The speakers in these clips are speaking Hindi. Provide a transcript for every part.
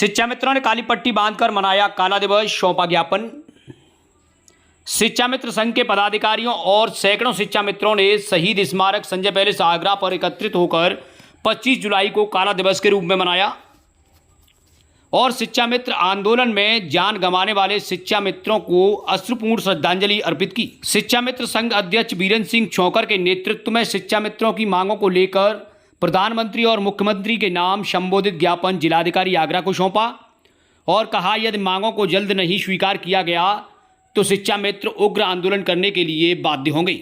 शिक्षा मित्रों ने काली पट्टी बांधकर मनाया काला दिवस, सौंपा ज्ञापन। शिक्षा मित्र संघ के पदाधिकारियों और सैकड़ों शिक्षा मित्रों ने शहीद स्मारक संजय पैलेस आगरा पर एकत्रित होकर 25 जुलाई को काला दिवस के रूप में मनाया और शिक्षा मित्र आंदोलन में जान गंवाने वाले शिक्षा मित्रों को अश्रुपूर्ण श्रद्धांजलि अर्पित की। शिक्षा मित्र संघ अध्यक्ष बीरेंद्र सिंह छोकर के नेतृत्व में शिक्षा मित्रों की मांगों को लेकर प्रधानमंत्री और मुख्यमंत्री के नाम संबोधित ज्ञापन जिलाधिकारी आगरा को सौंपा और कहा, यदि मांगों को जल्द नहीं स्वीकार किया गया तो शिक्षा मित्र उग्र आंदोलन करने के लिए बाध्य होंगे।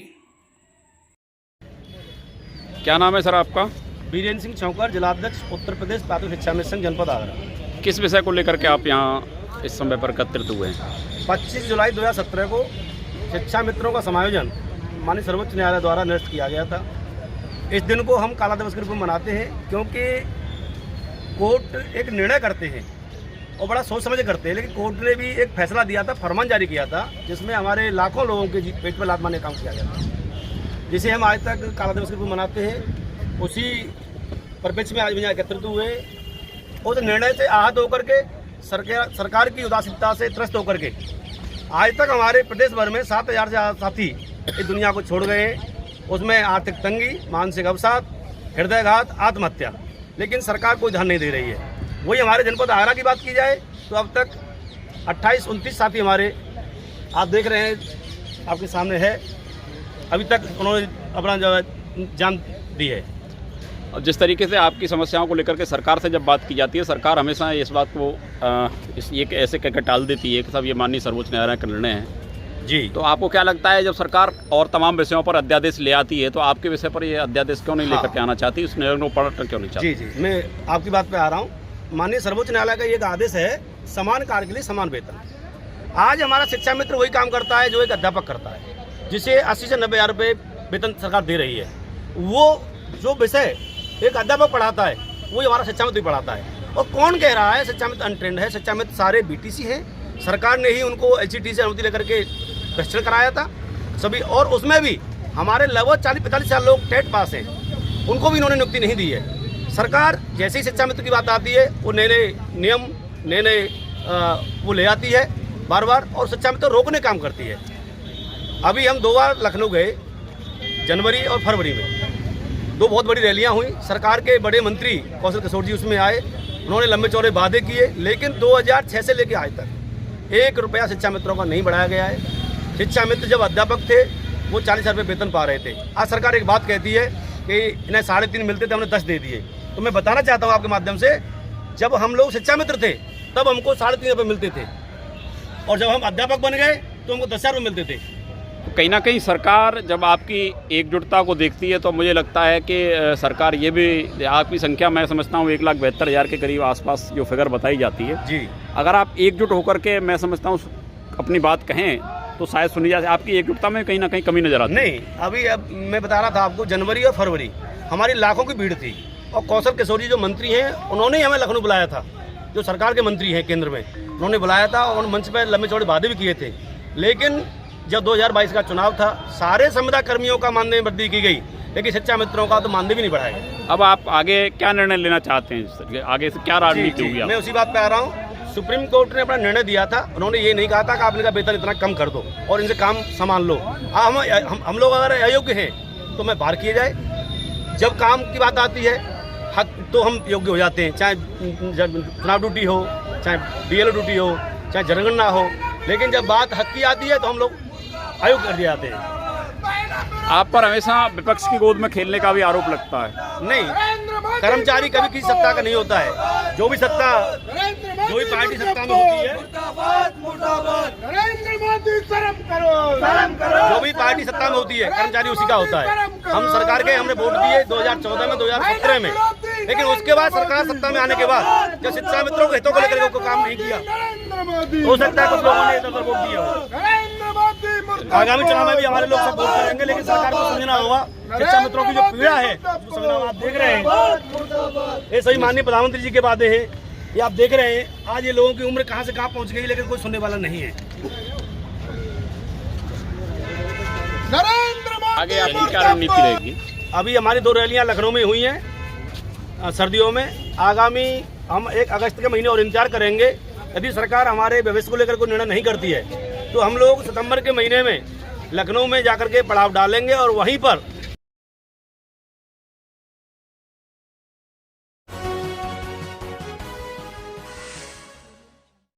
क्या नाम है सर आपका? बीरेंद्र सिंह छोकर, जिलाध्यक्ष उत्तर प्रदेश प्राथमिक शिक्षा मित्र संघ जनपद आगरा। किस विषय को लेकर के आप यहाँ इस समय पर एकत्रित हुए हैं? 25 जुलाई 2017 को शिक्षा मित्रों का समायोजन माननीय सर्वोच्च न्यायालय द्वारा निरस्त किया गया था। इस दिन को हम काला दिवस के रूप में मनाते हैं क्योंकि कोर्ट एक निर्णय करते हैं और बड़ा सोच समझ करते हैं, लेकिन कोर्ट ने भी एक फैसला दिया था, फरमान जारी किया था, जिसमें हमारे लाखों लोगों के पेट पर लात मारने का काम किया गया था, जिसे हम आज तक काला दिवस के रूप में मनाते हैं। उसी परिप्रेक्ष्य में आज भी यहाँ एकत्रित हुए। उस निर्णय से आहत होकर के सरकार की उदासीनता से त्रस्त होकर के आज तक हमारे प्रदेश भर में 7,000 से साथी इस दुनिया को छोड़ गए हैं। उसमें आर्थिक तंगी, मानसिक अवसाद, हृदयघात, आत्महत्या, लेकिन सरकार कोई ध्यान नहीं दे रही है। वही हमारे जनपद आगरा की बात की जाए तो अब तक 28-29 साथी हमारे आप देख रहे हैं, आपके सामने है, अभी तक उन्होंने अपना जान दी है। और जिस तरीके से आपकी समस्याओं को लेकर के सरकार से जब बात की जाती है, सरकार हमेशा इस बात को ये ऐसे कहकर टाल देती है कि सब ये माननीय सर्वोच्च न्यायालय का निर्णय है जी। तो आपको क्या लगता है, जब सरकार और तमाम विषयों पर अध्यादेश ले आती है तो आपके विषय पर ये अध्यादेश क्यों नहीं लेकर के आना चाहती, उस निर्णय को पलट क्यों नहीं चाहती? जी, मैं आपकी बात पे आ रहा हूँ। माननीय सर्वोच्च न्यायालय का एक आदेश है, समान कार्य के लिए समान वेतन। आज हमारा शिक्षा मित्र वही काम करता है जो एक अध्यापक करता है, जिसे 80 से 90 हज़ार रुपये वेतन सरकार दे रही है। वो जो विषय एक अध्यापक पढ़ाता है वही हमारा शिक्षा मित्र भी पढ़ाता है। और कौन कह रहा है शिक्षा मित्र अनट्रेंड है? शिक्षा मित्र सारे BTC हैं। सरकार ने ही उनको LCT से अनुमति लेकर के प्रशिक्षण कराया था सभी, और उसमें भी हमारे लगभग 40-45 साल लोग टेट पास हैं, उनको भी इन्होंने नियुक्ति नहीं दी है। सरकार जैसे ही शिक्षा मित्र की बात आती है वो नए नए नियम, नए नए वो ले आती है बार बार, और शिक्षा मित्र रोकने काम करती है। अभी हम 2 बार लखनऊ गए, जनवरी और फरवरी में 2 बहुत बड़ी रैलियां हुई। सरकार के बड़े मंत्री कौशल किशोर जी उसमें आए, उन्होंने लंबे चौड़े वादे किए, लेकिन 2006 से लेकर आज तक 1 रुपया शिक्षा मित्रों का नहीं बढ़ाया गया है। शिक्षा मित्र जब अध्यापक थे वो 40,000 रुपये वेतन पा रहे थे। आज सरकार एक बात कहती है कि इन्हें 3.5 मिलते थे, हमने 10 दे दिए। तो मैं बताना चाहता हूँ आपके माध्यम से, जब हम लोग शिक्षा मित्र थे तब हमको 3.5 रुपये मिलते थे, और जब हम अध्यापक बन गए तो हमको 10,000 रुपये मिलते थे। तो कहीं ना कहीं सरकार जब आपकी एकजुटता को देखती है तो मुझे लगता है कि सरकार ये भी, आपकी संख्या मैं समझता हूँ 1,72,000 के करीब आसपास जो फिगर बताई जाती है जी, अगर आप एकजुट होकर के मैं समझता हूँ अपनी बात कहें तो शायद सुनी जाए। आपकी एकजुटता में कहीं ना कहीं कमी नजर आती है। नहीं, अभी अब मैं बता रहा था आपको, जनवरी और फरवरी हमारी लाखों की भीड़ थी, और कौशल किशोर जी जो मंत्री हैं उन्होंने ही हमें लखनऊ बुलाया था, जो सरकार के मंत्री हैं केंद्र में, उन्होंने बुलाया था और मंच पर लंबे चौड़े वादे भी किए थे। लेकिन जब 2022 का चुनाव था, सारे संविदा कर्मियों का मानदेय में वृद्धि की गई, लेकिन शिक्षा मित्रों का तो मानदेय भी नहीं बढ़ाया गया। अब आप आगे क्या निर्णय लेना चाहते हैं, आगे से क्या रणनीति होगी? मैं उसी बात पे आ रहा हूँ। सुप्रीम कोर्ट ने अपना निर्णय दिया था, उन्होंने ये नहीं कहा था कि आप इनका वेतन इतना कम कर दो और इनसे काम संभाल लो। हम लोग अगर अयोग्य हैं तो मैं बाहर किए जाए। जब काम की बात आती है हक, तो हम योग्य हो जाते हैं, चाहे चुनाव ड्यूटी हो, चाहे BLO ड्यूटी हो, चाहे जनगणना हो, लेकिन जब बात हक की आती है तो हम लोग अयोग्य कर दिए जाते हैं। आप पर हमेशा विपक्ष की गोद में खेलने का भी आरोप लगता है। नहीं, कर्मचारी कभी किसी सत्ता का नहीं होता है। जो भी सत्ता, जो भी पार्टी सत्ता में होती है, जो भी पार्टी सत्ता में होती है कर्मचारी उसी का होता है। हम सरकार के हमने वोट दिए 2014 में, 2017 में, लेकिन उसके बाद सरकार सत्ता में आने के बाद जब शिक्षा मित्रों के हितों को लेकर कोई काम नहीं किया, हो सकता है कुछ लोगों ने इधर वोट दिया हो। आगामी चुनाव में भी हमारे लोग सब वोट करेंगे, लेकिन सरकार को समझना होगा शिक्षा मित्रों की जो पीड़ा है, आप देख रहे हैं, ये सही माननीय प्रधानमंत्री जी के वादे हैं, ये आप देख रहे हैं। आज ये लोगों की उम्र कहां से कहां पहुंच गई, लेकिन कोई सुनने वाला नहीं है। आगे आपकी क्या रणनीति रहेगी? अभी हमारी 2 रैलियां लखनऊ में हुई हैं सर्दियों में। आगामी हम 1 अगस्त के महीने और इंतजार करेंगे। यदि सरकार हमारे भविष्य को लेकर कोई निर्णय नहीं करती है तो हम लोग सितंबर के महीने में लखनऊ में जाकर के पड़ाव डालेंगे और वहीं पर